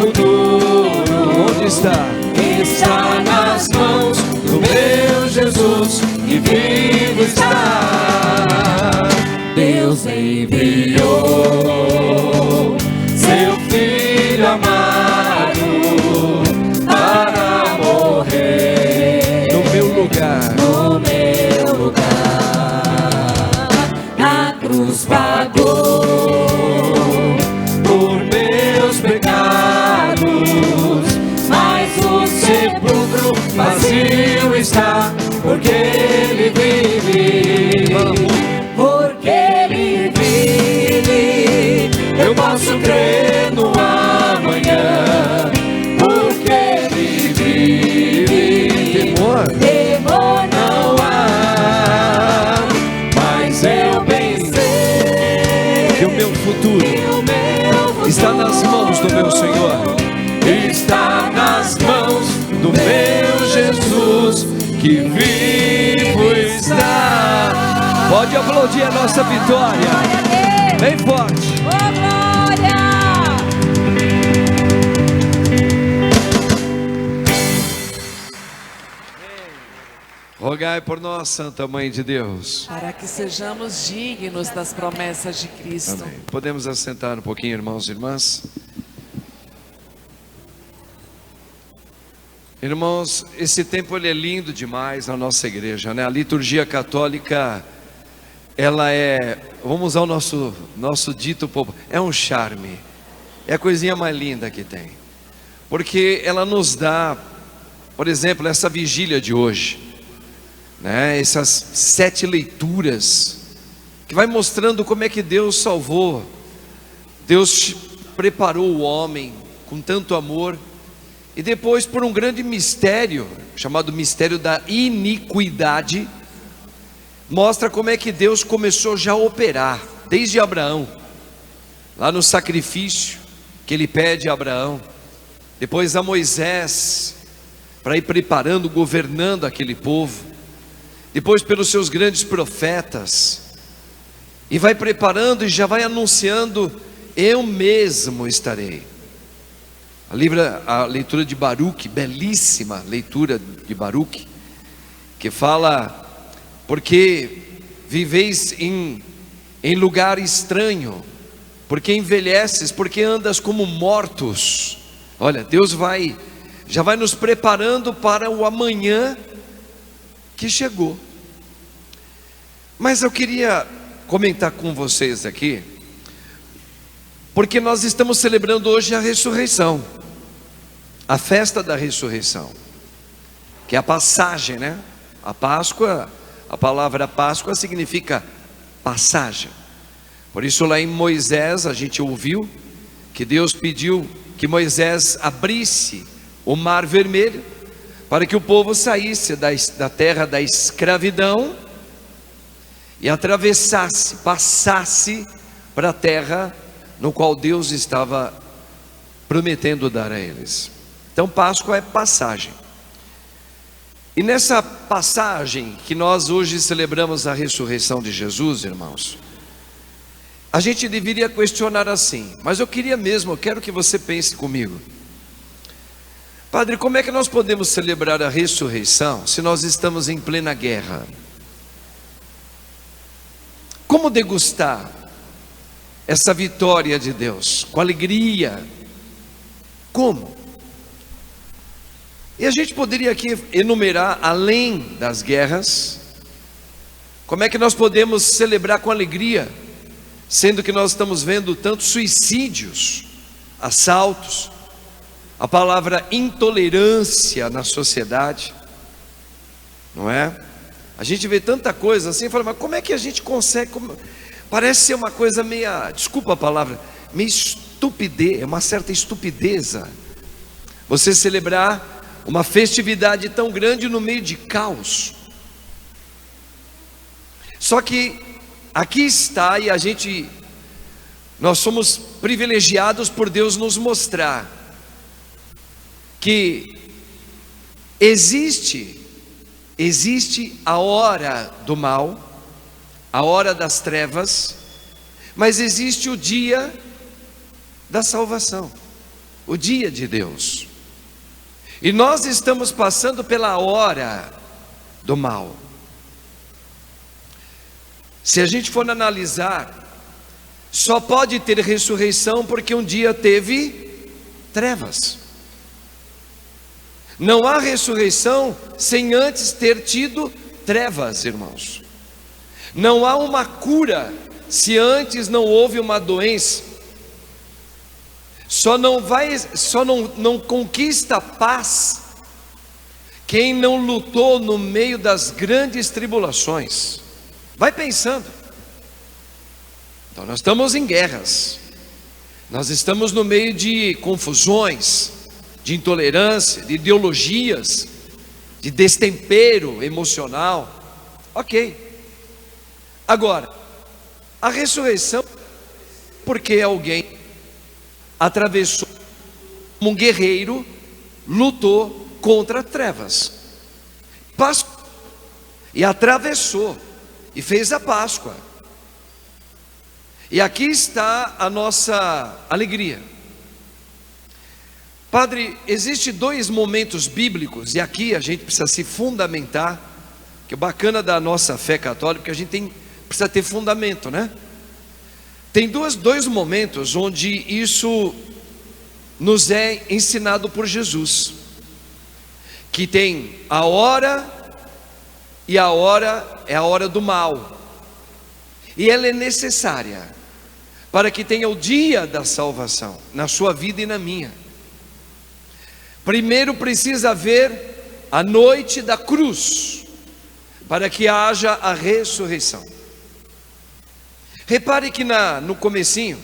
futuro. Onde está? Está nas mãos do meu Jesus, que vivo está. Deus enviou seu Filho amado para morrer No meu lugar. no meu lugar. Na cruz pagou por meus pecados, mas o sepulcro vazio está, porque Ele vive. Porque Ele vive, eu posso crer no amanhã. Porque Ele vive, temor não há. Mas eu bem sei Que o meu futuro está nas mãos do meu Senhor. está nas mãos do meu Jesus, que vivo está. Pode aplaudir a nossa vitória. Bem forte. Rogai por nós, Santa Mãe de Deus, para que sejamos dignos das promessas de Cristo. amém. Podemos assentar um pouquinho, irmãos e irmãs. Irmãos, esse tempo ele é lindo demais na nossa igreja, né? A liturgia católica, ela é, vamos usar o nosso dito popular, é um charme. É a coisinha mais linda que tem. Porque ela nos dá, por exemplo, essa vigília de hoje, né? Essas 7 leituras que vai mostrando como é que Deus salvou. Deus preparou o homem com tanto amor. E depois, por um grande mistério, chamado mistério da iniquidade, mostra como é que Deus começou já a operar, desde Abraão, lá no sacrifício que ele pede a Abraão, depois a Moisés, para ir preparando, governando aquele povo, depois pelos seus grandes profetas, e vai preparando e já vai anunciando: eu mesmo estarei. A leitura de Baruque, belíssima leitura de Baruque, que fala: porque viveis em lugar estranho, porque envelheces, porque andas como mortos. Olha, Deus já vai nos preparando para o amanhã que chegou. Mas eu queria comentar com vocês aqui, porque nós estamos celebrando hoje a ressurreição, a festa da ressurreição, que é a passagem, né? A Páscoa, a palavra Páscoa significa passagem. Por isso lá em Moisés a gente ouviu que Deus pediu que Moisés abrisse o mar vermelho, para que o povo saísse da terra da escravidão e atravessasse, passasse para a terra no qual Deus estava prometendo dar a eles. Então Páscoa é passagem. E nessa passagem que nós hoje celebramos a ressurreição de Jesus, irmãos, a gente deveria questionar assim, mas eu quero que você pense comigo: Padre, como é que nós podemos celebrar a ressurreição se nós estamos em plena guerra? Como degustar essa vitória de Deus com alegria? Como? E a gente poderia aqui enumerar, além das guerras, como é que nós podemos celebrar com alegria, sendo que nós estamos vendo tantos suicídios, assaltos, a palavra intolerância na sociedade, não é? A gente vê tanta coisa assim, fala, mas como é que a gente consegue? Parece ser uma coisa meia, desculpa a palavra, meio estupidez, é uma certa estupideza você celebrar uma festividade tão grande no meio de caos. Só que aqui está, e nós somos privilegiados por Deus nos mostrar que existe a hora do mal, a hora das trevas, mas existe o dia da salvação. o dia de Deus. E nós estamos passando pela hora do mal. Se a gente for analisar, só pode ter ressurreição porque um dia teve trevas. Não há ressurreição sem antes ter tido trevas, irmãos. Não há uma cura se antes não houve uma doença. Só não conquista paz quem não lutou no meio das grandes tribulações. Vai pensando. Então nós estamos em guerras. Nós estamos no meio de confusões, de intolerância, de ideologias, de destempero emocional. Ok. Agora, a ressurreição, porque alguém atravessou como um guerreiro, lutou contra trevas, passou e atravessou e fez a Páscoa. E aqui está a nossa alegria. Padre, existem dois momentos bíblicos, e aqui a gente precisa se fundamentar, que é bacana da nossa fé católica, que a gente precisa ter fundamento, né? Tem dois momentos onde isso nos é ensinado por Jesus, que tem a hora, e a hora é a hora do mal, e ela é necessária para que tenha o dia da salvação na sua vida e na minha. Primeiro precisa haver a noite da cruz, para que haja a ressurreição. Repare que no comecinho,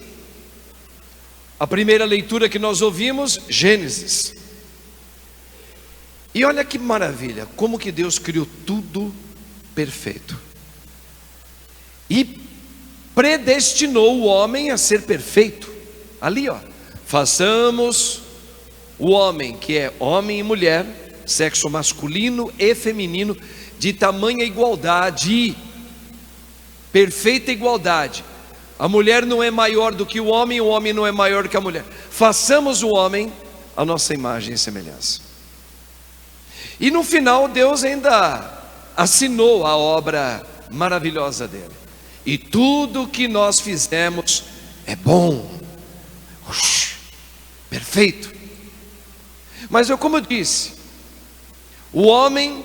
a primeira leitura que nós ouvimos, Gênesis. E olha que maravilha, como que Deus criou tudo perfeito. E predestinou o homem a ser perfeito. Ali ó, façamos o homem, que é homem e mulher, sexo masculino e feminino, de tamanha igualdade, perfeita igualdade. A mulher não é maior do que o homem não é maior do que a mulher. Façamos o homem a nossa imagem e semelhança. E no final Deus ainda assinou a obra maravilhosa dele. E tudo que nós fizemos é bom, perfeito. Mas como eu disse, o homem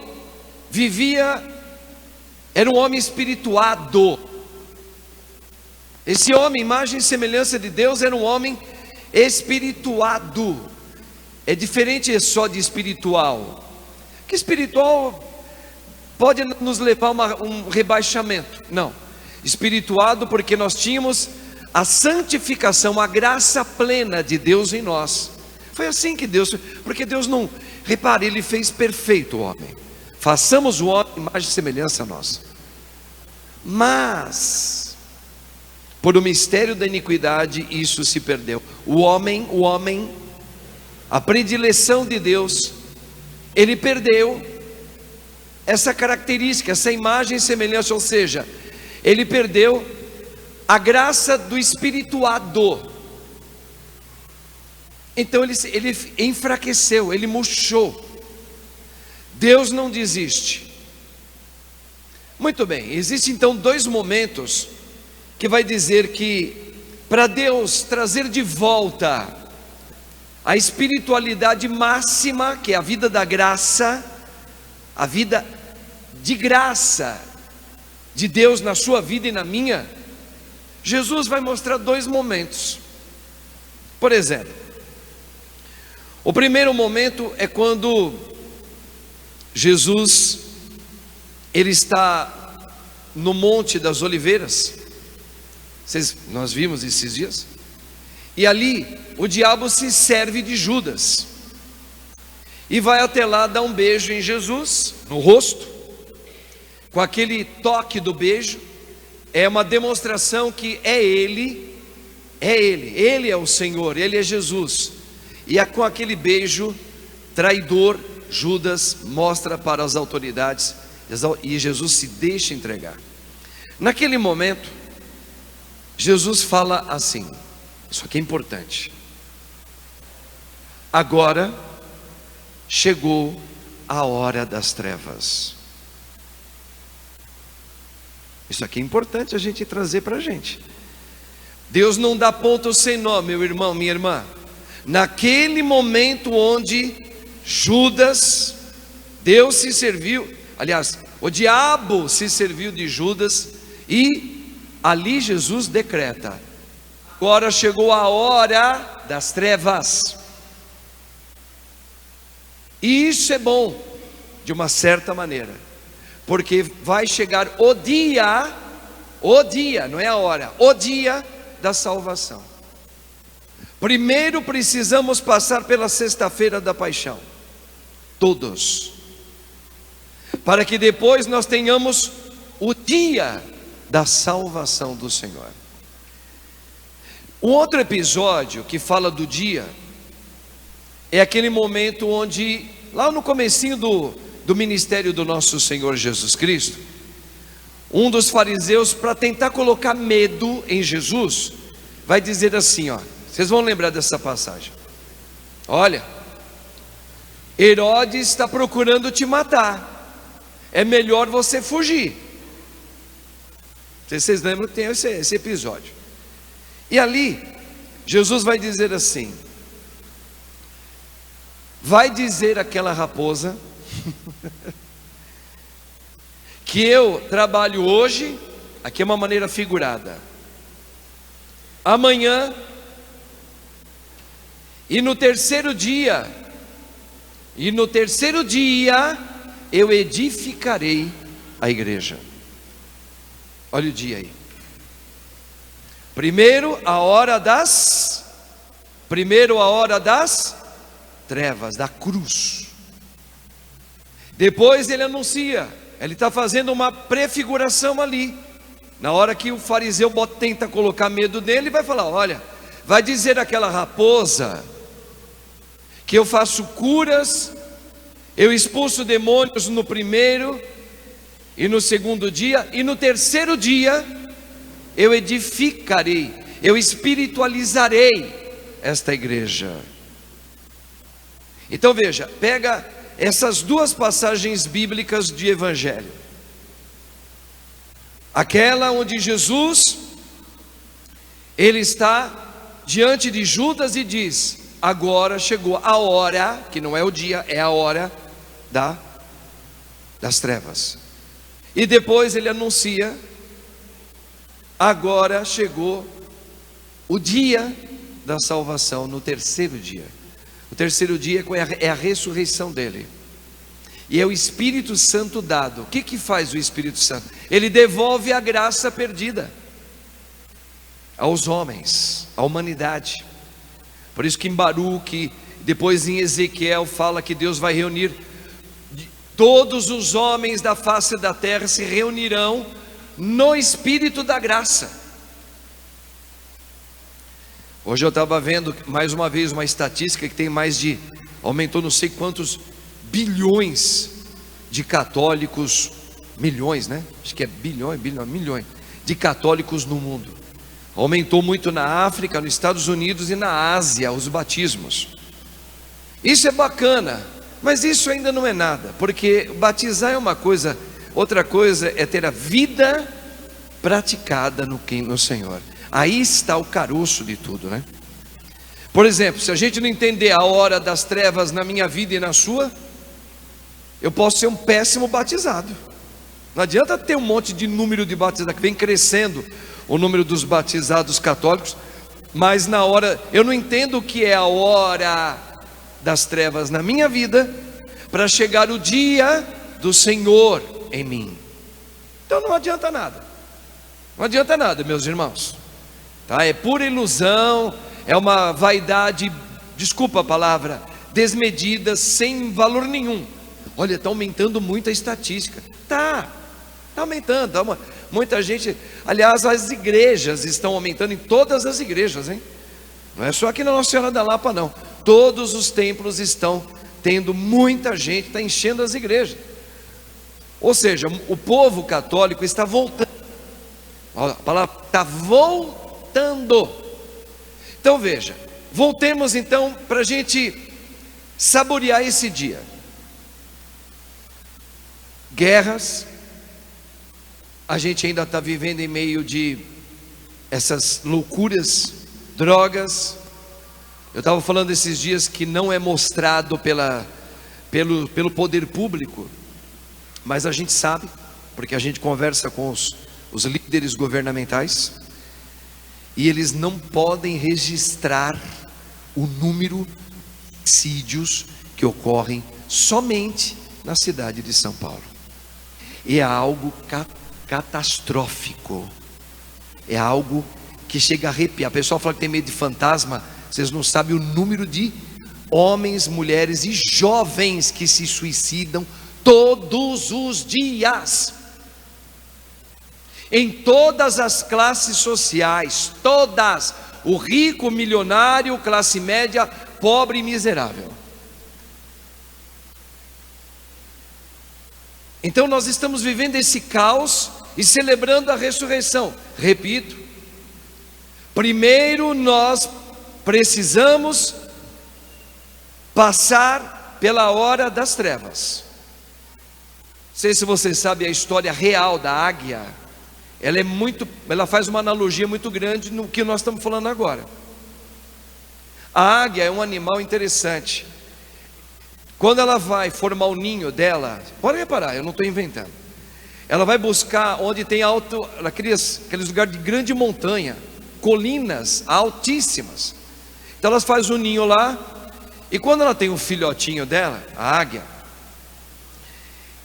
era um homem espirituado. Esse homem, imagem e semelhança de Deus, era um homem espirituado. É diferente só de espiritual, que espiritual pode nos levar a um rebaixamento. Não, espirituado porque nós tínhamos a santificação, a graça plena de Deus em nós. Foi assim que Deus, porque Deus não, repare, Ele fez perfeito o homem. Façamos o homem imagem e semelhança nossa. Mas por o mistério da iniquidade isso se perdeu. O homem, a predileção de Deus, ele perdeu essa característica, essa imagem e semelhança, ou seja, ele perdeu a graça do espirituado. Então ele enfraqueceu, ele murchou. Deus não desiste. Muito bem, existem então dois momentos que vai dizer que para Deus trazer de volta a espiritualidade máxima, que é a vida da graça, a vida de graça de Deus na sua vida e na minha, Jesus vai mostrar dois momentos. Por exemplo, o primeiro momento é quando Jesus, ele está no Monte das Oliveiras. Nós vimos esses dias. E ali o diabo se serve de Judas e vai até lá dar um beijo em Jesus, no rosto. Com aquele toque do beijo, é uma demonstração que Ele é o Senhor, Ele é Jesus. E com aquele beijo traidor, Judas mostra para as autoridades, e Jesus se deixa entregar. Naquele momento, Jesus fala assim, isso aqui é importante: agora chegou a hora das trevas. Isso aqui é importante a gente trazer para a gente. Deus não dá ponto sem nó, meu irmão, minha irmã. Naquele momento onde Judas, Deus se serviu, aliás, o diabo se serviu de Judas, e ali Jesus decreta: agora chegou a hora das trevas. E isso é bom, de uma certa maneira, porque vai chegar o dia, não é a hora, o dia da salvação. Primeiro precisamos passar pela sexta-feira da paixão, todos, para que depois nós tenhamos o dia da salvação do Senhor. Um outro episódio que fala do dia é aquele momento onde, lá no comecinho do ministério do nosso Senhor Jesus Cristo, um dos fariseus, para tentar colocar medo em Jesus, vai dizer assim, ó, vocês vão lembrar dessa passagem: olha, Herodes está procurando te matar, é melhor você fugir. Vocês lembram que tem esse episódio? E ali, Jesus vai dizer assim: vai dizer aquela raposa que eu trabalho hoje, aqui é uma maneira figurada, amanhã, e no terceiro dia eu edificarei a igreja. Olha o dia aí. Primeiro a hora das trevas, da cruz. Depois ele anuncia, ele está fazendo uma prefiguração ali. Na hora que o fariseu tenta colocar medo nele, ele vai falar: olha, vai dizer aquela raposa que eu faço curas, eu expulso demônios no primeiro e no segundo dia, e no terceiro dia eu edificarei, eu espiritualizarei esta igreja. Então veja, pega essas duas passagens bíblicas de evangelho, aquela onde Jesus, ele está diante de Judas e diz: agora chegou a hora, que não é o dia, é a hora das trevas. E depois ele anuncia: agora chegou o dia da salvação, no terceiro dia. O terceiro dia é a ressurreição dele, e é o Espírito Santo dado. O que faz o Espírito Santo? Ele devolve a graça perdida aos homens, à humanidade. Por isso que em Baruque, depois em Ezequiel, fala que Deus vai reunir todos os homens da face da terra, se reunirão no Espírito da graça. Hoje eu estava vendo mais uma vez uma estatística que tem aumentou não sei quantos bilhões de católicos, milhões, né? Acho que é milhões de católicos no mundo. Aumentou muito na África, nos Estados Unidos e na Ásia, os batismos. Isso é bacana, mas isso ainda não é nada, porque batizar é uma coisa, outra coisa é ter a vida praticada no Senhor. Aí está o caroço de tudo, né? Por exemplo, se a gente não entender a hora das trevas na minha vida e na sua, eu posso ser um péssimo batizado. Não adianta ter um monte de número de batizados, que vem crescendo o número dos batizados católicos, mas na hora, eu não entendo o que é a hora das trevas na minha vida, para chegar o dia do Senhor em mim. Então não adianta nada. Não adianta nada, meus irmãos. Tá? É pura ilusão, é uma vaidade, desculpa a palavra, desmedida, sem valor nenhum. Olha, está aumentando muito a estatística. Está aumentando, muita gente, aliás, as igrejas estão aumentando, em todas as igrejas, hein? Não é só aqui na Nossa Senhora da Lapa não, todos os templos estão tendo muita gente, está enchendo as igrejas. Ou seja, o povo católico está voltando. A palavra está voltando. Então veja, voltemos então para a gente saborear esse dia. Guerras, a gente ainda está vivendo em meio de essas loucuras, drogas. Eu estava falando esses dias que não é mostrado pelo poder público, mas a gente sabe, porque a gente conversa com os líderes governamentais, e eles não podem registrar o número de suicídios que ocorrem somente na cidade de São Paulo. E é algo catastrófico, é algo que chega a arrepiar. A pessoa fala que tem medo de fantasma, vocês não sabem o número de homens, mulheres e jovens que se suicidam todos os dias, em todas as classes sociais, todas, o rico, milionário, classe média, pobre e miserável. Então nós estamos vivendo esse caos e celebrando a ressurreição. Repito, primeiro nós precisamos passar pela hora das trevas. Não sei se você sabe a história real da águia. Ela faz uma analogia muito grande no que nós estamos falando agora. A águia é um animal interessante. Quando ela vai formar o ninho dela, pode reparar, eu não estou inventando. Ela vai buscar onde tem aqueles lugares de grande montanha, colinas altíssimas. Então ela faz o ninho lá, e quando ela tem o filhotinho dela, a águia,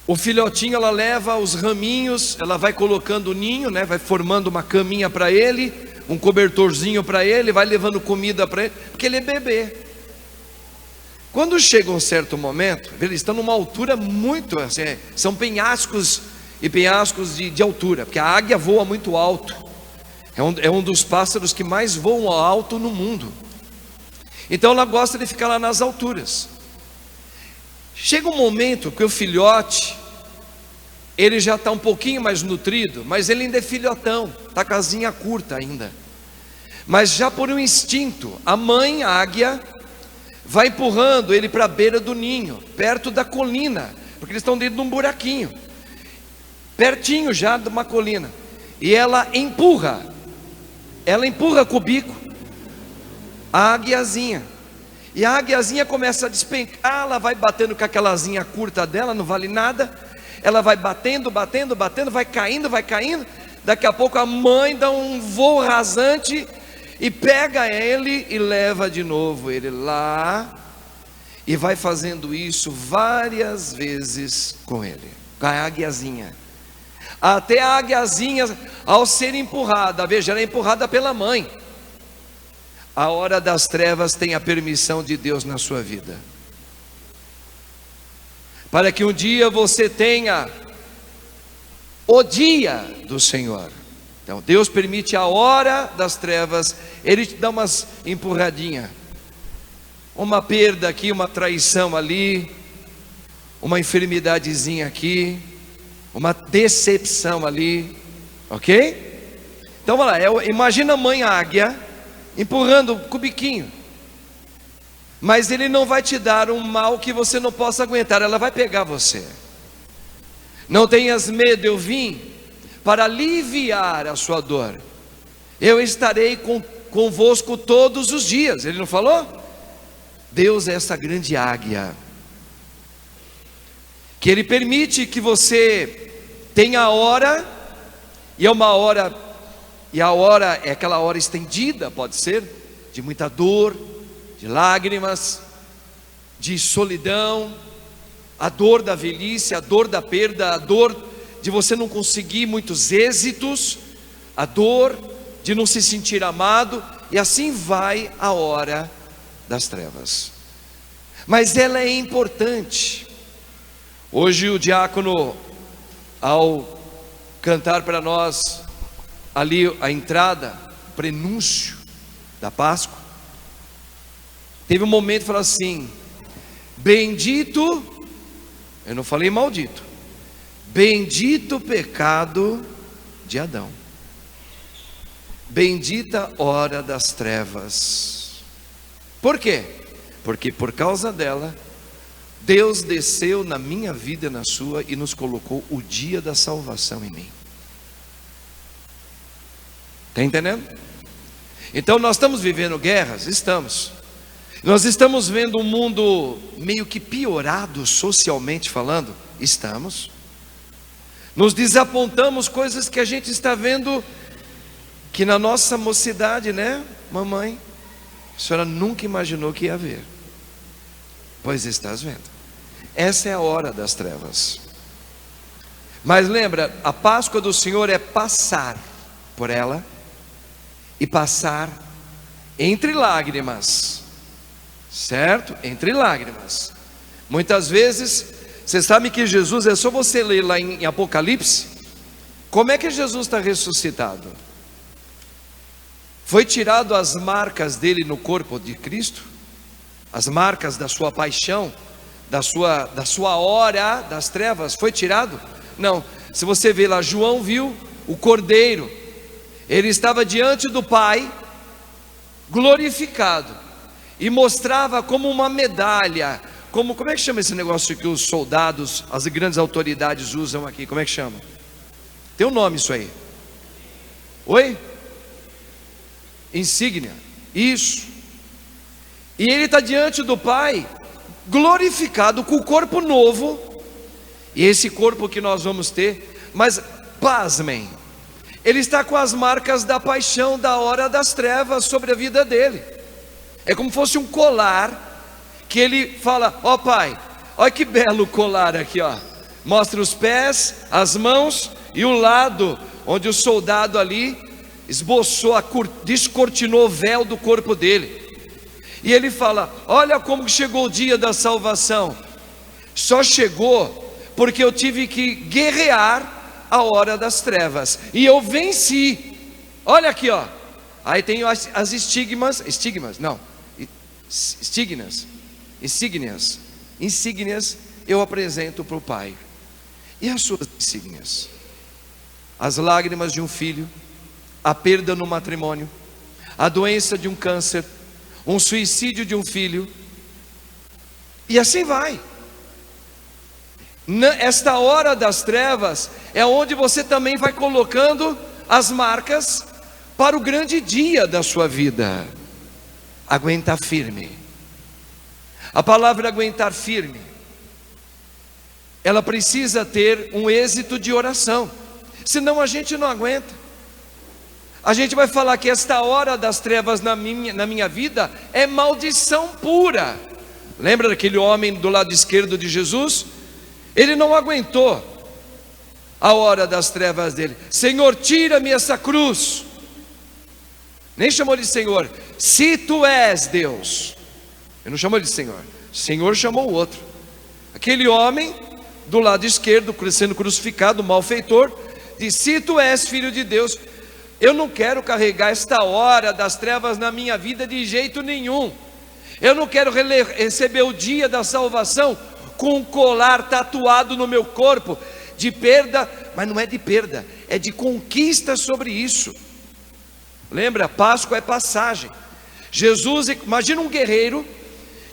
o filhotinho ela leva os raminhos, ela vai colocando o ninho, né? Vai formando uma caminha para ele, um cobertorzinho para ele, vai levando comida para ele, porque ele é bebê. Quando chega um certo momento, eles estão numa altura muito assim, são penhascos e penhascos de altura, porque a águia voa muito alto, é um dos pássaros que mais voam alto no mundo. Então ela gosta de ficar lá nas alturas. Chega um momento que o filhote, ele já está um pouquinho mais nutrido, mas ele ainda é filhotão, está com a asinha curta ainda. Mas já por um instinto, a mãe, a águia, vai empurrando ele para a beira do ninho, perto da colina, porque eles estão dentro de um buraquinho, pertinho já de uma colina. E ela empurra com o bico a águiazinha. E a águiazinha começa a despencar, ela vai batendo com aquela asinha curta dela, não vale nada. Ela vai batendo, vai caindo. Daqui a pouco a mãe dá um voo rasante e pega ele e leva de novo ele lá. E vai fazendo isso várias vezes com ele, com a águiazinha. Até a águiazinha, ao ser empurrada, veja, ela é empurrada pela mãe. A hora das trevas tem a permissão de Deus na sua vida, para que um dia você tenha o dia do Senhor. Então Deus permite a hora das trevas, Ele te dá umas empurradinhas, uma perda aqui, uma traição ali, uma enfermidadezinha aqui, uma decepção ali, ok? Então vamos lá, imagina a mãe águia empurrando com o biquinho, mas ele não vai te dar um mal que você não possa aguentar, ela vai pegar você. Não tenhas medo, eu vim para aliviar a sua dor, eu estarei convosco todos os dias. Ele não falou? Deus é essa grande águia, que Ele permite que você tenha a hora, e é uma hora, e a hora é aquela hora estendida, pode ser, de muita dor, de lágrimas, de solidão, a dor da velhice, a dor da perda, a dor de você não conseguir muitos êxitos, a dor de não se sentir amado, e assim vai a hora das trevas. Mas ela é importante. Hoje o diácono, ao cantar para nós ali a entrada, o prenúncio da Páscoa, teve um momento que falou assim: bendito, eu não falei maldito, bendito o pecado de Adão, bendita hora das trevas. Por quê? Porque por causa dela, Deus desceu na minha vida e na sua e nos colocou o dia da salvação em mim. Está entendendo? Então nós estamos vivendo guerras? Estamos. Nós estamos vendo um mundo meio que piorado socialmente falando? Estamos. Nos desapontamos coisas que a gente está vendo que na nossa mocidade, né, mamãe? A senhora nunca imaginou que ia haver. Pois estás vendo. Essa é a hora das trevas. Mas lembra, a Páscoa do Senhor é passar por ela e passar entre lágrimas, certo? Entre lágrimas. Muitas vezes, você sabe que Jesus, é só você ler lá em Apocalipse, como é que Jesus está ressuscitado? Foi tirado as marcas dele no corpo de Cristo, as marcas da sua paixão, da sua hora das trevas, foi tirado? Não. Se você vê lá, João viu o Cordeiro, ele estava diante do Pai, glorificado, e mostrava como uma medalha, como é que chama esse negócio que os soldados, as grandes autoridades usam aqui, como é que chama? Tem um nome isso aí. Oi? Insígnia, isso. E ele está diante do Pai, glorificado, com o corpo novo, e esse corpo que nós vamos ter, mas pasmem, ele está com as marcas da paixão, da hora das trevas sobre a vida dele. É como se fosse um colar, que ele fala, ó Pai, olha que belo colar aqui, ó. Mostra os pés, as mãos e o lado, onde o soldado ali esboçou, descortinou o véu do corpo dele. E ele fala, olha como chegou o dia da salvação. Só chegou porque eu tive que guerrear a hora das trevas, e eu venci. Olha aqui, ó. Aí tem as insígnias, eu apresento para o Pai. E as suas insígnias? As lágrimas de um filho, a perda no matrimônio, a doença de um câncer, um suicídio de um filho, e assim vai. Esta hora das trevas é onde você também vai colocando as marcas para o grande dia da sua vida. Aguentar firme. A palavra aguentar firme, ela precisa ter um êxito de oração, senão a gente não aguenta. A gente vai falar que esta hora das trevas na minha vida é maldição pura. Lembra daquele homem do lado esquerdo de Jesus? Ele não aguentou a hora das trevas dele. Senhor, tira-me essa cruz. Nem chamou de Senhor. Se tu és Deus. Ele não chamou de Senhor. O Senhor chamou o outro. Aquele homem do lado esquerdo, sendo crucificado, malfeitor, disse, se tu és filho de Deus, eu não quero carregar esta hora das trevas na minha vida de jeito nenhum. Eu não quero receber o dia da salvação com um colar tatuado no meu corpo, de perda, mas não é de perda, é de conquista sobre isso. Lembra, Páscoa é passagem. Jesus, imagina um guerreiro,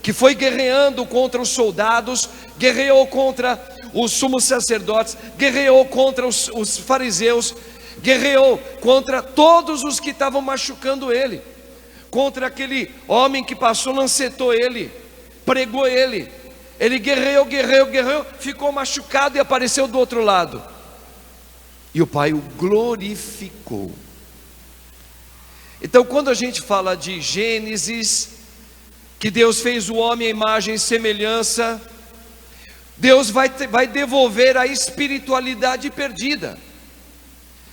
que foi guerreando contra os soldados, guerreou contra os sumos sacerdotes, guerreou contra os fariseus, guerreou contra todos os que estavam machucando ele, contra aquele homem que passou, lancetou ele, pregou ele. Ele guerreou, ficou machucado e apareceu do outro lado. E o Pai o glorificou. Então quando a gente fala de Gênesis, que Deus fez o homem à imagem e semelhança, Deus vai devolver a espiritualidade perdida.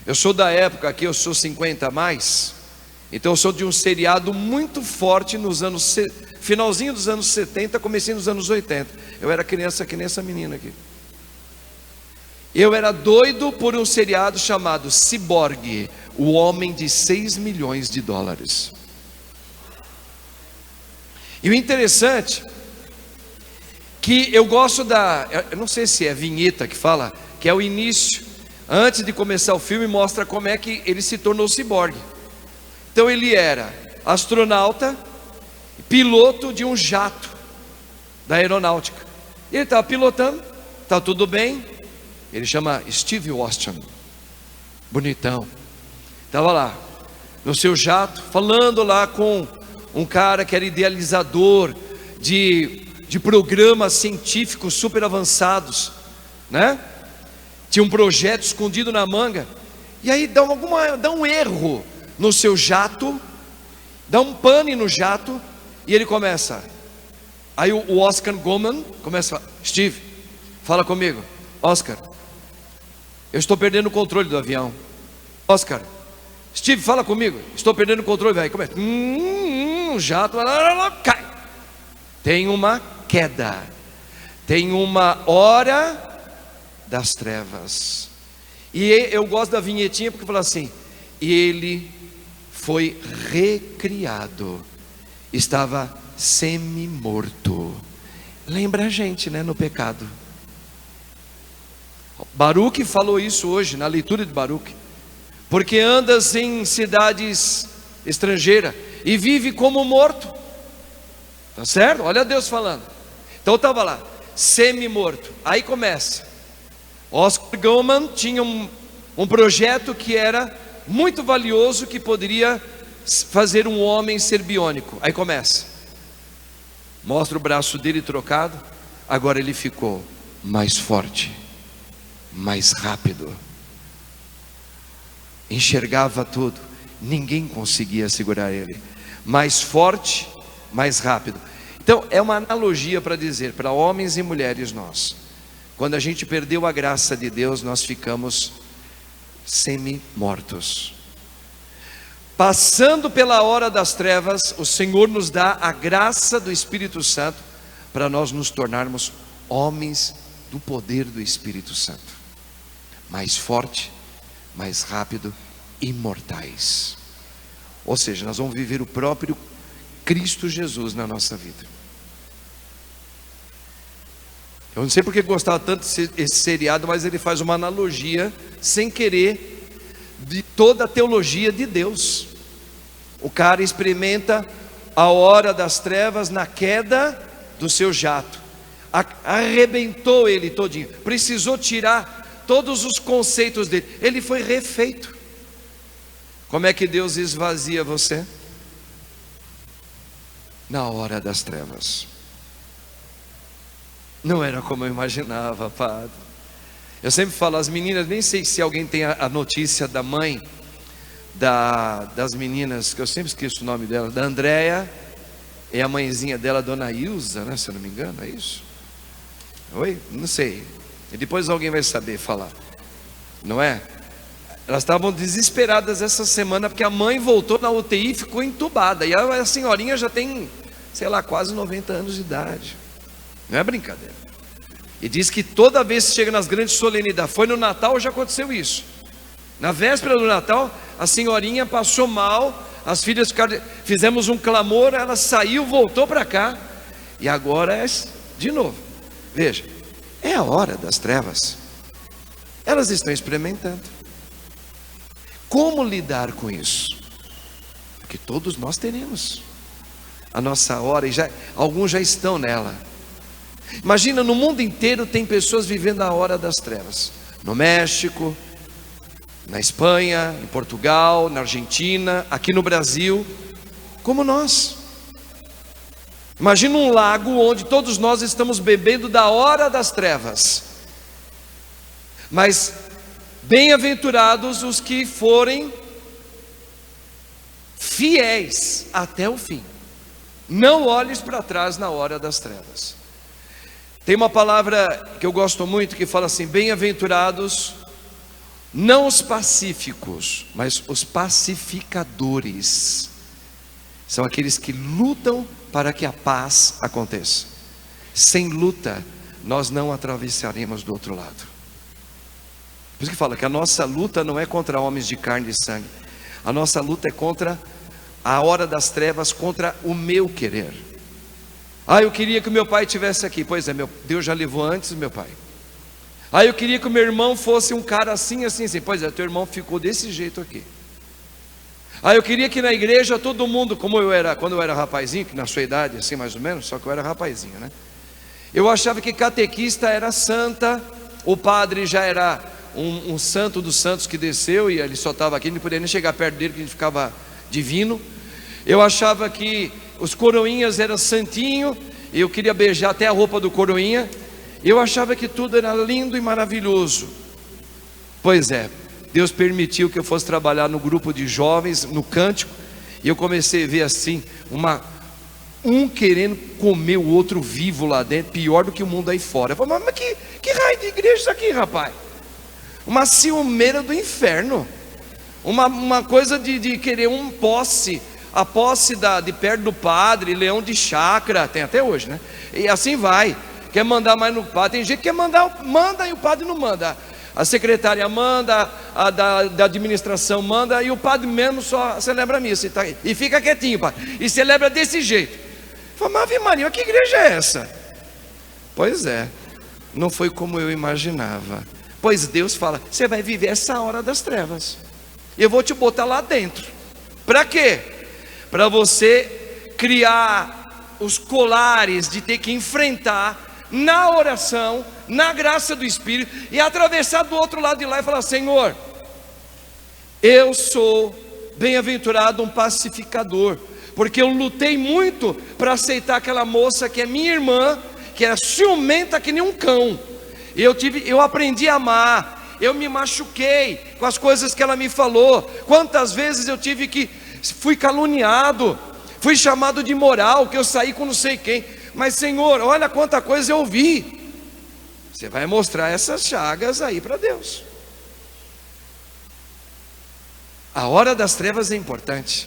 Eu sou da época aqui, eu sou 50 a mais, então eu sou de um seriado muito forte nos anos finalzinho dos anos 70, comecinho dos anos 80. Eu era criança que nem essa menina aqui. Eu era doido por um seriado chamado Ciborgue, o homem de 6 milhões de dólares. E o interessante, que eu gosto eu não sei se é vinheta que fala, que é o início, antes de começar o filme, mostra como é que ele se tornou ciborgue. Então ele era astronauta, piloto de um jato da aeronáutica. Ele estava pilotando, está tudo bem. Ele chama Steve Austin, bonitão. Estava lá no seu jato, falando lá com um cara que era idealizador de programas científicos super avançados, né? Tinha um projeto escondido na manga. E aí dá um erro no seu jato, dá um pane no jato, e ele começa. Aí o Oscar Goman começa a falar: Steve, fala comigo. Oscar, eu estou perdendo o controle do avião. Oscar, Steve, fala comigo. Estou perdendo o controle. Aí começa. O jato cai. Tem uma queda. Tem uma hora das trevas. E eu gosto da vinhetinha porque fala assim: ele foi recriado. Estava semi-morto. Lembra a gente, né, no pecado. Baruque falou isso hoje na leitura de Baruque. Porque andas em cidades estrangeiras e vive como morto. Tá certo? Olha Deus falando. Então estava lá, semi-morto. Aí começa. Oscar Goman tinha um projeto que era muito valioso, que poderia fazer um homem ser biônico. Aí começa. Mostra o braço dele trocado. Agora ele ficou mais forte, mais rápido. Enxergava tudo. Ninguém conseguia segurar ele. Mais forte, mais rápido. Então é uma analogia para dizer para homens e mulheres nós. Quando a gente perdeu a graça de Deus, nós ficamos semi-mortos. Passando pela hora das trevas, o Senhor nos dá a graça do Espírito Santo para nós nos tornarmos homens do poder do Espírito Santo, mais forte, mais rápido, imortais. Ou seja, nós vamos viver o próprio Cristo Jesus na nossa vida. Eu não sei porque gostava tanto desse seriado, mas ele faz uma analogia, sem querer, de toda a teologia de Deus. O cara experimenta a hora das trevas na queda do seu jato. Arrebentou ele todinho. Precisou tirar todos os conceitos dele. Ele foi refeito. Como é que Deus esvazia você? Na hora das trevas. Não era como eu imaginava, padre. Eu sempre falo, as meninas, nem sei se alguém tem a notícia da mãe das meninas, que eu sempre esqueço o nome dela, da Andréia, e a mãezinha dela, dona Ilza, né, se eu não me engano, é isso? Oi? Não sei. E depois alguém vai saber falar, não é? Elas estavam desesperadas essa semana, porque a mãe voltou na UTI e ficou entubada. E a senhorinha já tem, sei lá, quase 90 anos de idade. Não é brincadeira. E diz que toda vez que chega nas grandes solenidades, foi no Natal, já aconteceu isso. Na véspera do Natal, a senhorinha passou mal, as filhas ficaram, fizemos um clamor, ela saiu, voltou para cá, e agora é de novo. Veja, é a hora das trevas. Elas estão experimentando. Como lidar com isso? Porque todos nós teremos a nossa hora, e alguns já estão nela. Imagina, no mundo inteiro tem pessoas vivendo a hora das trevas. No México, na Espanha, em Portugal, na Argentina, aqui no Brasil, como nós. Imagina um lago onde todos nós estamos bebendo da hora das trevas. Mas bem-aventurados os que forem fiéis até o fim. Não olhes para trás na hora das trevas. Tem uma palavra que eu gosto muito que fala assim: bem-aventurados, não os pacíficos, mas os pacificadores. São aqueles que lutam para que a paz aconteça. Sem luta, nós não atravessaremos do outro lado. Por isso que fala que a nossa luta não é contra homens de carne e sangue. A nossa luta é contra a hora das trevas, contra o meu querer. Eu queria que o meu pai estivesse aqui. Pois é, Deus já levou antes o meu pai. Eu queria que o meu irmão fosse um cara assim, assim, assim. Pois é, teu irmão ficou desse jeito aqui. Aí eu queria que na igreja todo mundo, como eu era, quando eu era rapazinho, que na sua idade, assim mais ou menos, só que eu era rapazinho, né? Eu achava que catequista era santa, o padre já era um santo dos santos que desceu, e ele só estava aqui, não podia nem chegar perto dele, que ele ficava divino. Eu achava que os coroinhas eram santinho, e eu queria beijar até a roupa do coroinha. Eu achava que tudo era lindo e maravilhoso. Pois é, Deus permitiu que eu fosse trabalhar no grupo de jovens, no cântico, e eu comecei a ver assim, um querendo comer o outro vivo lá dentro, pior do que o mundo aí fora. Eu falei, mas que raio de igreja isso aqui, rapaz? Uma ciumeira do inferno, uma coisa de querer a posse de perto do padre, leão de chácara, tem até hoje, né? E assim vai, quer mandar mais no padre, tem gente que quer manda e o padre não manda. A secretária manda, a da administração manda, e o padre mesmo só celebra a missa e fica quietinho, padre, e celebra desse jeito. Falei, mas Ave Maria, que igreja é essa? Pois é, não foi como eu imaginava. Pois Deus fala, você vai viver essa hora das trevas, eu vou te botar lá dentro. Para quê? Para você criar os colares de ter que enfrentar na oração, na graça do Espírito, e atravessar do outro lado de lá e falar, Senhor, eu sou bem-aventurado um pacificador, porque eu lutei muito para aceitar aquela moça que é minha irmã, que era ciumenta que nem um cão. Eu aprendi a amar, eu me machuquei com as coisas que ela me falou. Quantas vezes eu fui caluniado, fui chamado de imoral, que eu saí com não sei quem. Mas Senhor, olha quanta coisa eu ouvi. Você vai mostrar essas chagas aí para Deus. A hora das trevas é importante.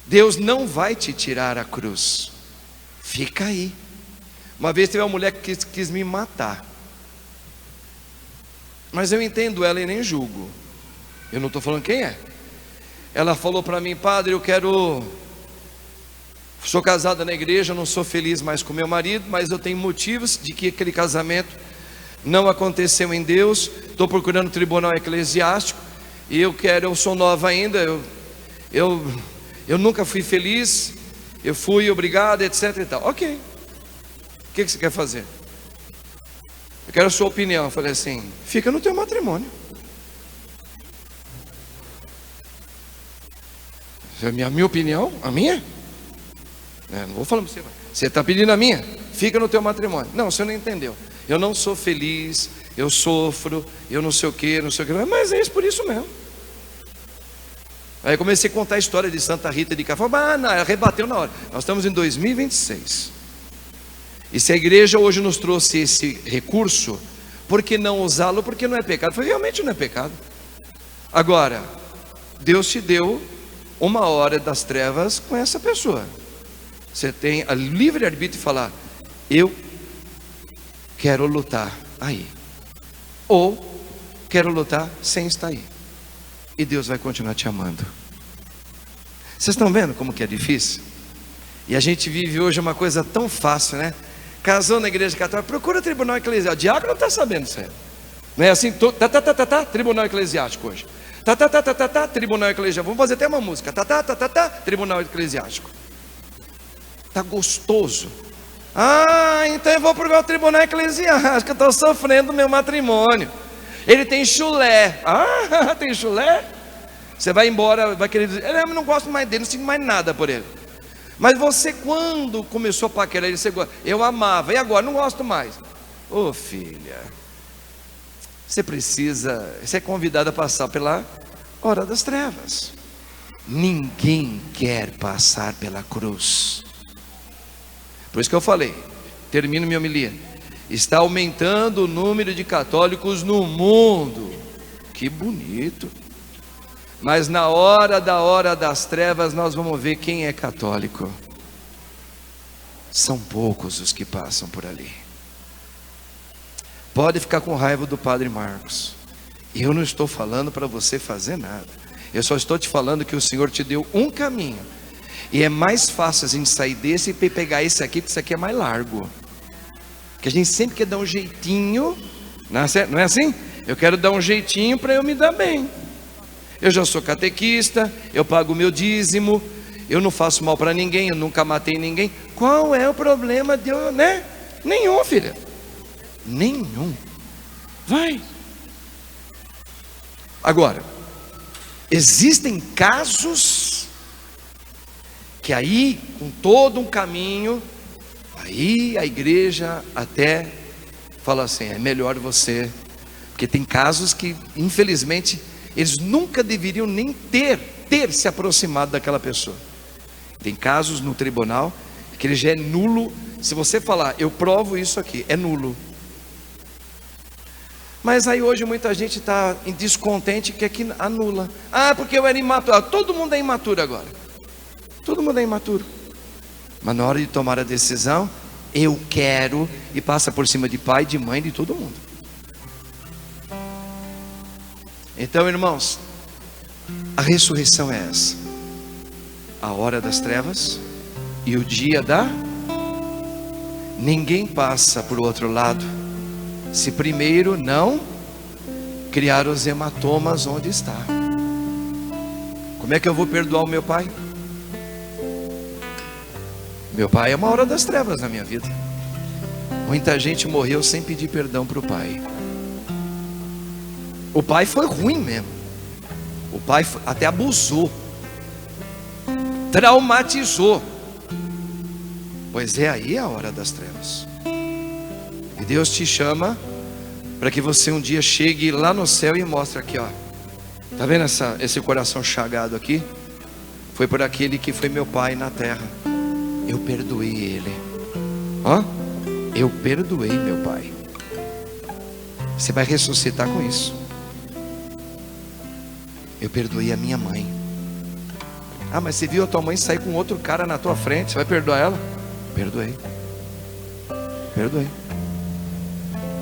Deus não vai te tirar a cruz, fica aí. Uma vez teve uma mulher que quis me matar, mas eu entendo ela e nem julgo. Eu não estou falando quem é. Ela falou para mim, padre, sou casada na igreja, não sou feliz mais com meu marido, mas eu tenho motivos de que aquele casamento não aconteceu em Deus. Estou procurando o tribunal eclesiástico, e eu sou nova ainda, eu nunca fui feliz, eu fui obrigado, etc e tal. Ok, o que você quer fazer? Eu quero a sua opinião. Eu falei assim, fica no teu matrimônio. A minha opinião? A minha? Não vou falar para você. Você está pedindo a minha? Fica no teu matrimônio. Não, você não entendeu. Eu não sou feliz, eu sofro, eu não sei o que, mas é isso, por isso mesmo. Aí eu comecei a contar a história de Santa Rita de Café. Não, ela rebateu na hora. Nós estamos em 2026. E se a igreja hoje nos trouxe esse recurso, por que não usá-lo? Porque não é pecado. Foi, realmente não é pecado. Agora, Deus te deu uma hora das trevas com essa pessoa. Você tem a livre-arbítrio de falar, eu quero lutar aí, ou quero lutar sem estar aí, e Deus vai continuar te amando. Vocês estão vendo como que é difícil? E a gente vive hoje uma coisa tão fácil, né? Casou na igreja católica, procura tribunal eclesiástico. O diácono não está sabendo isso aí. Não é assim, tribunal eclesiástico hoje. Tribunal eclesiástico. Vamos fazer até uma música. Tribunal eclesiástico. Tá gostoso. Então eu vou procurar o tribunal eclesiástico. Eu estou sofrendo meu matrimônio. Ele tem chulé. Tem chulé? Você vai embora, vai querer dizer, eu não gosto mais dele, não sinto mais nada por ele. Mas você, quando começou a paquerar ele, eu amava, e agora não gosto mais. Ô filha, você é convidada a passar pela hora das trevas. Ninguém quer passar pela cruz. Por isso que eu falei, termino minha homilia, está aumentando o número de católicos no mundo. Que bonito. Mas na hora das trevas nós vamos ver quem é católico. São poucos os que passam por ali. Pode ficar com raiva do Padre Marcos. Eu não estou falando para você fazer nada. Eu só estou te falando que o Senhor te deu um caminho. E é mais fácil a gente sair desse e pegar esse aqui, porque esse aqui é mais largo. Porque a gente sempre quer dar um jeitinho. Não é assim? Eu quero dar um jeitinho para eu me dar bem. eu já sou catequista, eu pago o meu dízimo, eu não faço mal para ninguém, eu nunca matei ninguém. Qual é o problema de eu, né? Nenhum, filha. Nenhum. Vai. Agora, existem casos que aí, com todo um caminho, aí a igreja até fala assim, é melhor você, porque tem casos que, infelizmente, eles nunca deveriam nem ter se aproximado daquela pessoa. Tem casos no tribunal que ele já é nulo. Se você falar, eu provo isso aqui, é nulo. Mas aí hoje muita gente está descontente, quer que anula. Ah, porque eu era imaturo. Ah, todo mundo é imaturo agora. Todo mundo é imaturo. Mas na hora de tomar a decisão, eu quero, e passa por cima de pai, de mãe, de todo mundo. Então, irmãos, a ressurreição é essa. A hora das trevas e o dia da... Ninguém passa para o outro lado se primeiro não criar os hematomas onde está. Como é que eu vou perdoar o meu pai? Meu pai é uma hora das trevas na minha vida. Muita gente morreu sem pedir perdão para o pai. O pai foi ruim mesmo. O pai até abusou, traumatizou. Pois é aí a hora das trevas. E Deus te chama para que você um dia chegue lá no céu e mostre aqui, ó. Tá vendo esse coração chagado aqui? Foi por aquele que foi meu pai na terra. Eu perdoei ele. Ó, eu perdoei meu pai. Você vai ressuscitar com isso. Eu perdoei a minha mãe. Ah, mas você viu a tua mãe sair com outro cara na tua frente, você vai perdoar ela? Perdoei. Perdoei.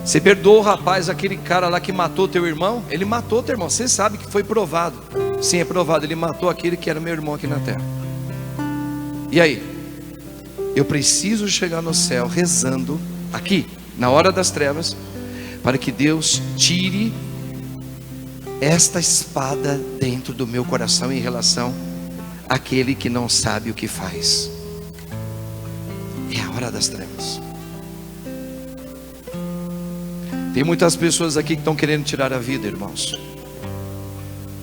Você perdoou o rapaz, aquele cara lá que matou teu irmão? Ele matou teu irmão, você sabe que foi provado. Sim, é provado, ele matou aquele que era meu irmão aqui na terra. E aí? Eu preciso chegar no céu rezando aqui, na hora das trevas, para que Deus tire esta espada dentro do meu coração em relação àquele que não sabe o que faz. É a hora das trevas. Tem muitas pessoas aqui que estão querendo tirar a vida, irmãos.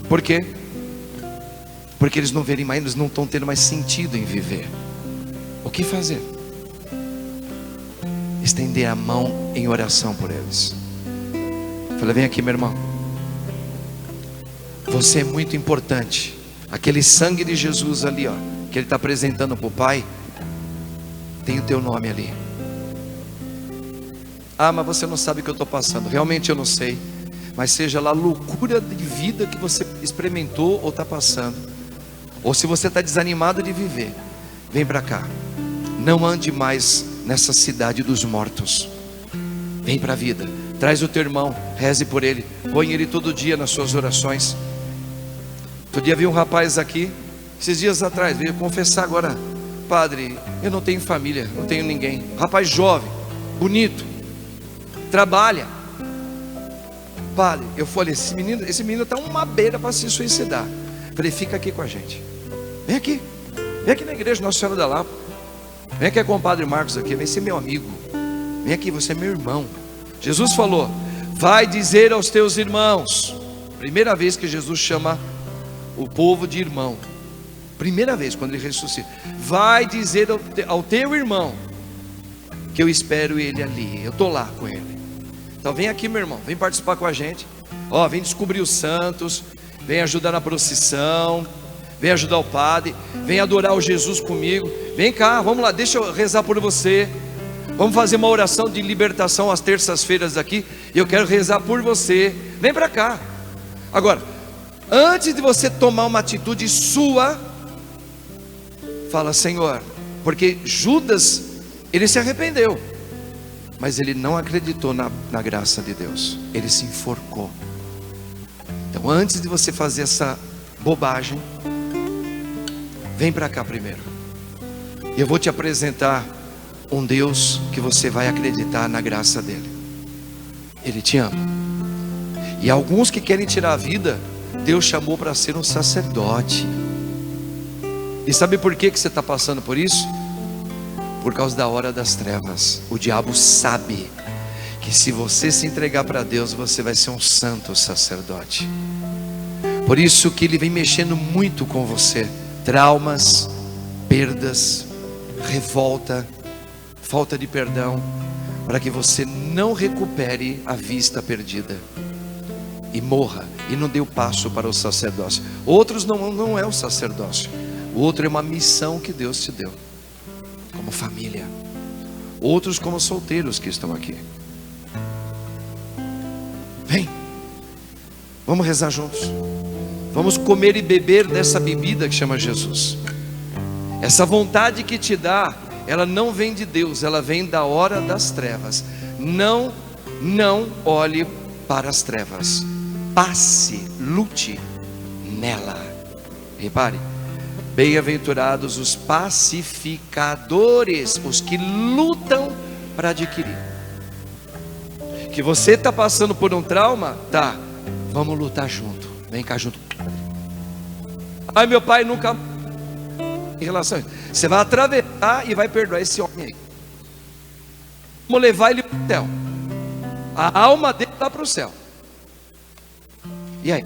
Por quê? Porque eles não verem mais, eles não estão tendo mais sentido em viver. O que fazer? Estender a mão em oração por eles. Fala, vem aqui, meu irmão. Você é muito importante. Aquele sangue de Jesus ali, ó, que ele está apresentando para o Pai, tem o teu nome ali. Ah, mas você não sabe o que eu estou passando. Realmente eu não sei. Mas seja lá a loucura de vida que você experimentou ou está passando, ou se você está desanimado de viver, vem para cá. Não ande mais nessa cidade dos mortos. Vem para a vida. Traz o teu irmão, reze por ele, põe ele todo dia nas suas orações. Outro dia vi um rapaz aqui, esses dias atrás, veio confessar agora: padre, eu não tenho família, não tenho ninguém. Rapaz jovem, bonito, trabalha. Padre, eu falei, esse menino está uma beira para se suicidar. Falei, fica aqui com a gente. Vem aqui na igreja Nossa Senhora da Lapa. Vem aqui com o Padre Marcos aqui, vem ser meu amigo. Vem aqui, você é meu irmão. Jesus falou, vai dizer aos teus irmãos. Primeira vez que Jesus chama o povo de irmão. Primeira vez quando ele ressuscita. Vai dizer ao teu irmão que eu espero ele ali. Eu estou lá com ele. Então vem aqui, meu irmão, vem participar com a gente. Ó, vem descobrir os santos, vem ajudar na procissão, vem ajudar o padre, vem adorar o Jesus comigo. Vem cá, vamos lá, deixa eu rezar por você. Vamos fazer uma oração de libertação às terças-feiras aqui. Eu quero rezar por você. Vem para cá. Agora, antes de você tomar uma atitude sua, fala, Senhor, porque Judas, ele se arrependeu, mas ele não acreditou na graça de Deus. Ele se enforcou. Então antes de você fazer essa bobagem, vem para cá primeiro. Eu vou te apresentar um Deus que você vai acreditar na graça dele. Ele te ama. E alguns que querem tirar a vida, Deus chamou para ser um sacerdote. E sabe por que você está passando por isso? Por causa da hora das trevas. O diabo sabe que se você se entregar para Deus, você vai ser um santo sacerdote. Por isso que ele vem mexendo muito com você. Traumas, perdas, revolta, falta de perdão, para que você não recupere a vista perdida e morra e não dê o passo para o sacerdócio. Outros não é o sacerdócio. O outro é uma missão que Deus te deu, como família. Outros como solteiros que estão aqui. Vem, vamos rezar juntos. Vamos comer e beber dessa bebida que chama Jesus. Essa vontade que te dá, ela não vem de Deus, ela vem da hora das trevas. Não olhe para as trevas. Passe, lute nela. Repare, bem-aventurados os pacificadores, os que lutam para adquirir. Que você está passando por um trauma, tá? Vamos lutar junto. Vem cá junto. Ai, meu pai nunca. Em relação a isso, você vai atravessar e vai perdoar esse homem aí. Vamos levar ele para o céu. A alma dele está para o céu. E aí?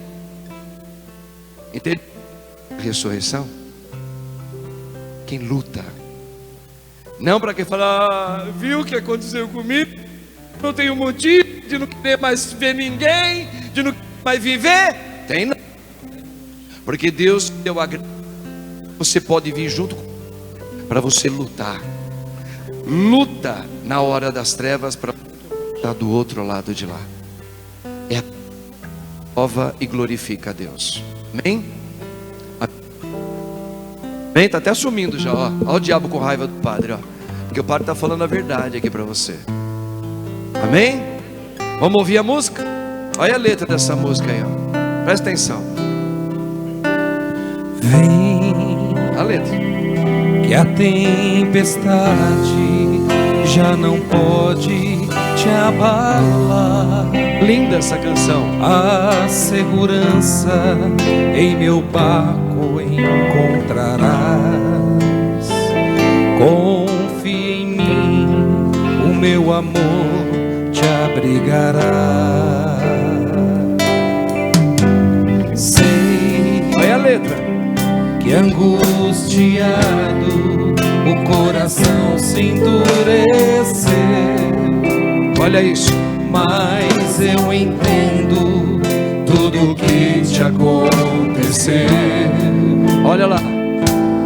Entende? Ressurreição. Quem luta. Não para quem fala, viu o que aconteceu comigo? Não tenho motivo de não querer mais ver ninguém, de não querer mais viver. Tem não. Porque Deus deu a graça. Você pode vir junto para você lutar. Luta na hora das trevas para estar do outro lado de lá. É a prova e glorifica a Deus. Amém? Amém? Está até sumindo já, ó. Olha o diabo com raiva do padre, ó. Porque o padre está falando a verdade aqui para você. Amém? Vamos ouvir a música? Olha a letra dessa música aí, ó. Presta atenção. Vem, A letra. que a tempestade já não pode te abalar. Linda essa canção. A segurança em meu barco encontrarás. Confie em mim, o meu amor te abrigará. Sei Olha a letra. que angustiado o coração se endureceu, Olha isso. mas eu entendo tudo que te aconteceu. Olha lá.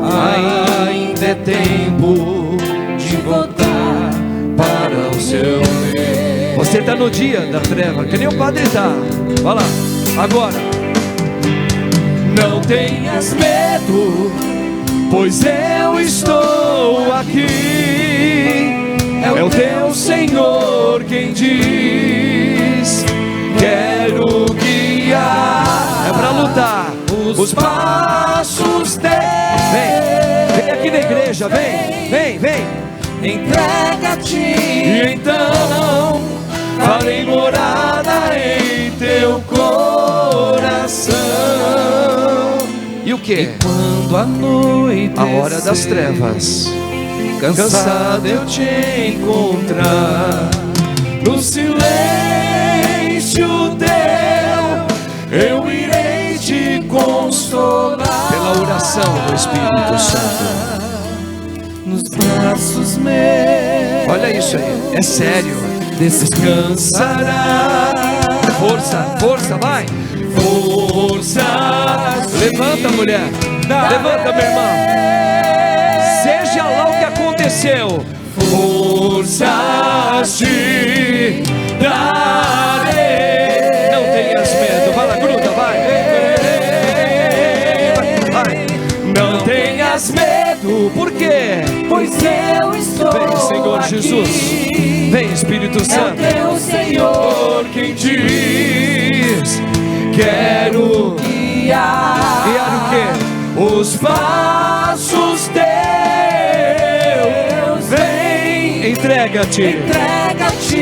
Ainda é tempo de voltar para o seu ler. Você está no dia da treva, que nem o padre está. Vai lá. Agora. Não tenhas medo, pois eu estou aqui. É o teu Senhor quem diz: quero guiar. É para lutar. Os passos teus. Vem aqui na igreja, vem. Entrega-te, e então farei morada em teu coração. E o que? Quando a noite A hora das trevas. cansado eu te encontrar, no silêncio teu eu irei te consolar. Pela oração do Espírito Santo. Nos braços meus. Olha isso aí, é sério. Descansará. Força, vai. Forças. Levanta, mulher. Levanta, minha irmã. Seja lá o que aconteceu. Forças te darei. Não tenhas medo. Vai lá, gruda, vai. Não tenhas medo, Por quê? pois eu estou Vem, Senhor aqui. Jesus. Vem, Espírito Santo. É o teu Senhor quem diz: quero guiar. Guiar o quê? Os passos teus. Vem, Entrega-te. entrega-te,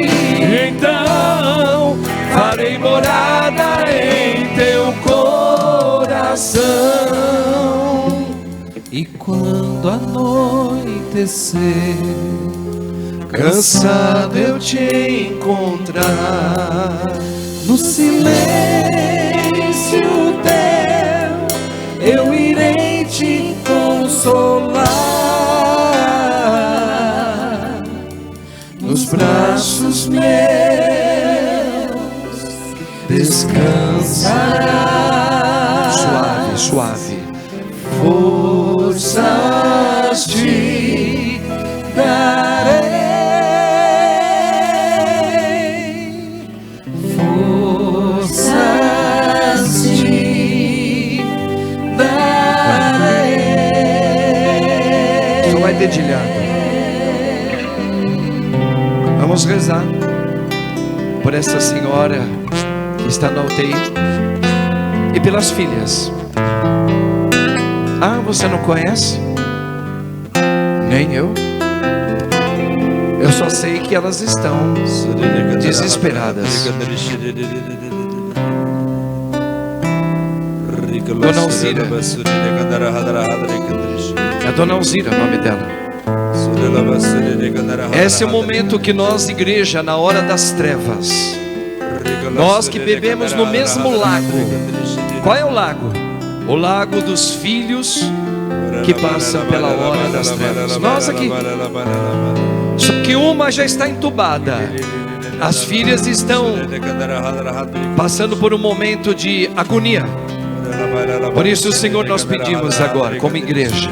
então farei morada em teu coração. coração. E quando anoitecer, cansado eu te encontrar, no silêncio teu eu irei te consolar, nos braços meus descansará. Suave, suave. Forças te darei, forças te darei. Só vai dedilhando. Vamos rezar por essa senhora que está na UTI e pelas filhas. Ah, você não conhece? Nem eu. Eu só sei que elas estão desesperadas. Dona Alzira. É Dona Alzira o nome dela. Esse é o momento que nós, igreja, na hora das trevas, nós que bebemos no mesmo lago. Qual é o lago? O lago dos filhos que passam pela hora das trevas. Nós aqui. Só que uma já está entubada. As filhas estão passando por um momento de agonia. Por isso, Senhor, nós pedimos agora, como igreja,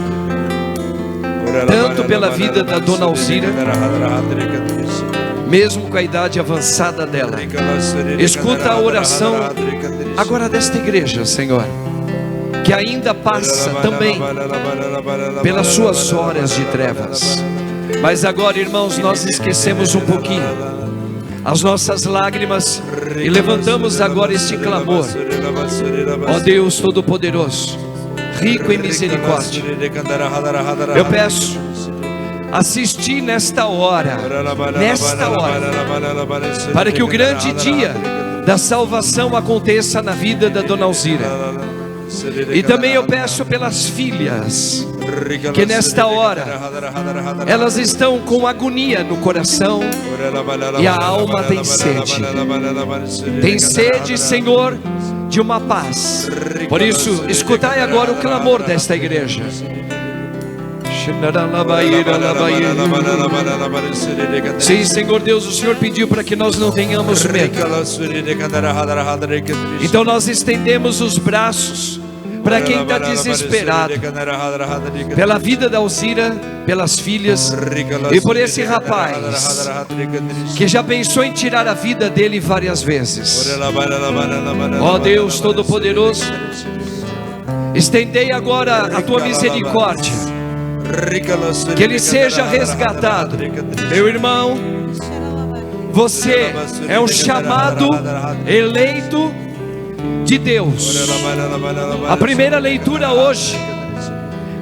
tanto pela vida da Dona Alzira, mesmo com a idade avançada dela, escuta a oração agora desta igreja, Senhor, que ainda passa também pelas suas horas de trevas. Mas agora, irmãos, nós esquecemos um pouquinho as nossas lágrimas e levantamos agora este clamor. Ó Deus Todo-Poderoso, rico em misericórdia, eu peço, assistir nesta hora, para que o grande dia da salvação aconteça na vida da Dona Alzira. E também eu peço pelas filhas, que nesta hora elas estão com agonia no coração e a alma tem sede. Tem sede, Senhor, de uma paz. Por isso, escutai agora o clamor desta igreja. Sim, Senhor Deus, o Senhor pediu para que nós não tenhamos medo. Então nós estendemos os braços para quem está desesperado, pela vida da Alzira, pelas filhas e por esse rapaz que já pensou em tirar a vida dele várias vezes. Ó Deus Todo-Poderoso, estendei agora a tua misericórdia, que ele seja resgatado. Meu irmão, você é um chamado eleito de Deus. A primeira leitura hoje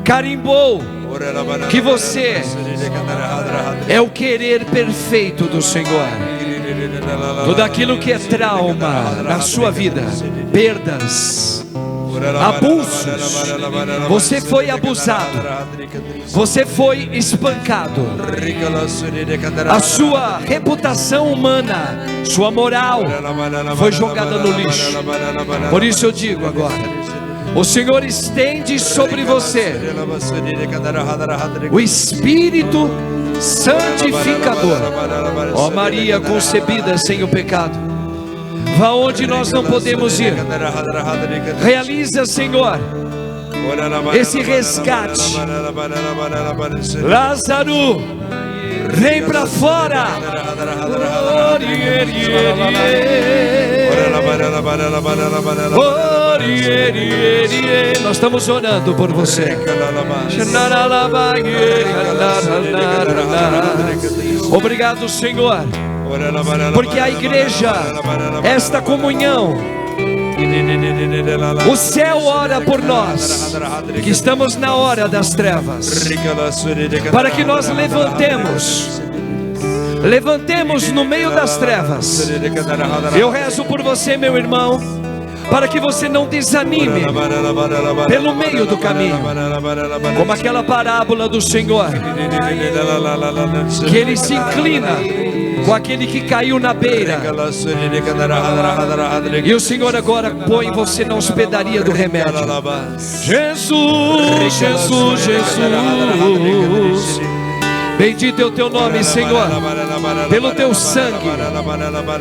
carimbou que você é o querer perfeito do Senhor. Tudo aquilo que é trauma na sua vida, perdas, abusos, você foi abusado, você foi espancado, a sua reputação humana, sua moral foi jogada no lixo. Por isso eu digo agora, o Senhor estende sobre você o Espírito Santificador. Ó Maria concebida sem o pecado, vá onde nós não podemos ir. Realiza, Senhor, esse resgate. Lázaro, vem para fora. Nós estamos orando por você. Obrigado, Senhor, porque a igreja, esta comunhão, o céu ora por nós, que estamos na hora das trevas, para que nós levantemos no meio das trevas. Eu rezo por você, meu irmão, para que você não desanime pelo meio do caminho, como aquela parábola do Senhor, que Ele se inclina com aquele que caiu na beira, e o Senhor agora põe você na hospedaria do remédio. Jesus, Jesus, Jesus, bendito é o teu nome, Senhor, pelo teu sangue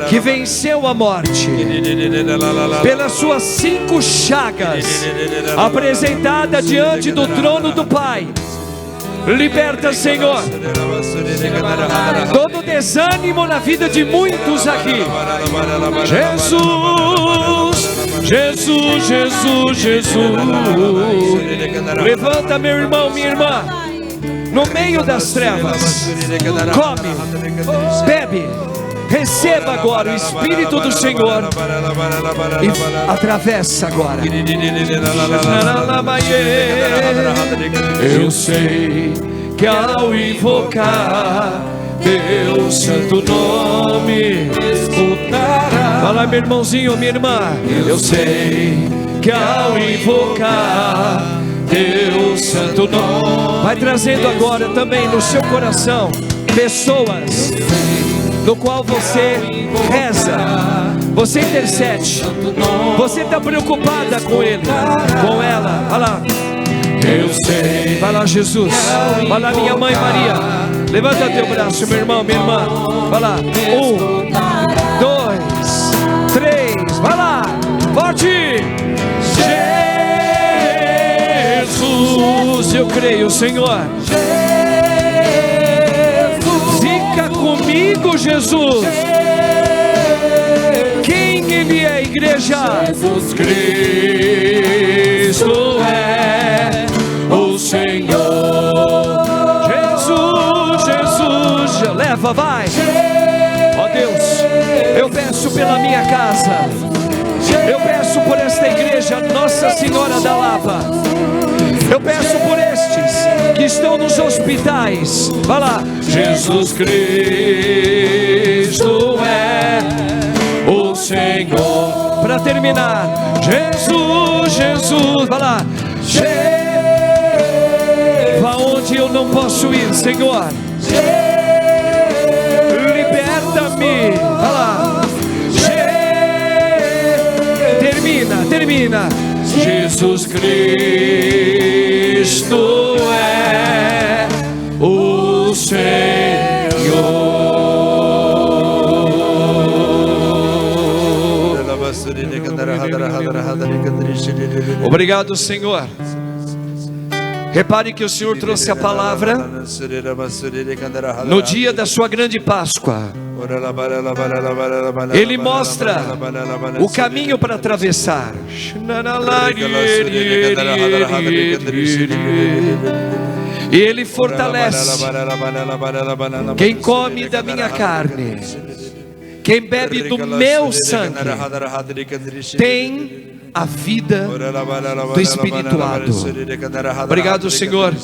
que venceu a morte, pelas suas 5 chagas apresentadas diante do trono do Pai. Liberta, Senhor, todo desânimo na vida de muitos aqui. Jesus, Jesus, Jesus, Jesus. Levanta, meu irmão, minha irmã, no meio das trevas. Come, bebe, receba agora o Espírito do Senhor e atravessa agora. Eu sei que ao invocar teu santo nome escutará. Fala, meu irmãozinho, minha irmã. Eu sei que ao invocar teu santo nome, vai trazendo agora também no seu coração pessoas no qual você reza, você intercede, você está preocupada com ele, com ela. Olha lá. Eu sei. Vai lá, Jesus. Vai lá, minha mãe Maria. Levanta teu braço, meu irmão, minha irmã. Vai lá. 1, 2, 3. Vai lá. Forte. Jesus, eu creio, Senhor. Fica comigo, Jesus. Quem Ele é, igreja? Jesus Cristo é o Senhor. Jesus, Jesus, leva, vai. Ó Deus, eu peço pela minha casa, eu peço por esta igreja Nossa Senhora da Lapa, eu peço por estes que estão nos hospitais. Vai lá. Jesus Cristo é o Senhor. Para terminar, Jesus, Jesus, vai lá. Vá onde eu não posso ir, Senhor. Liberta-me. Vai lá. Termina. Jesus Cristo é o Senhor. Obrigado, Senhor. Repare que o Senhor trouxe a palavra no dia da sua grande Páscoa. Ele mostra o caminho para atravessar. E Ele fortalece quem come da minha carne, quem bebe do meu sangue, tem a vida do espirituado. Obrigado, Senhor,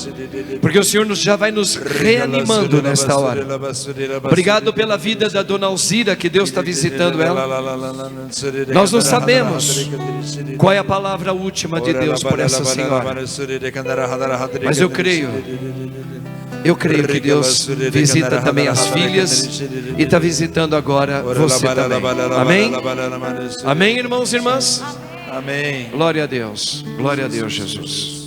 porque o Senhor já vai nos reanimando nesta hora. Obrigado pela vida da dona Alzira, que Deus está visitando ela. Nós não sabemos qual é a palavra última de Deus por essa senhora, mas eu creio que Deus visita também as filhas e está visitando agora você também. Amém? Amém, irmãos e irmãs? Amém. Glória a Deus, Jesus.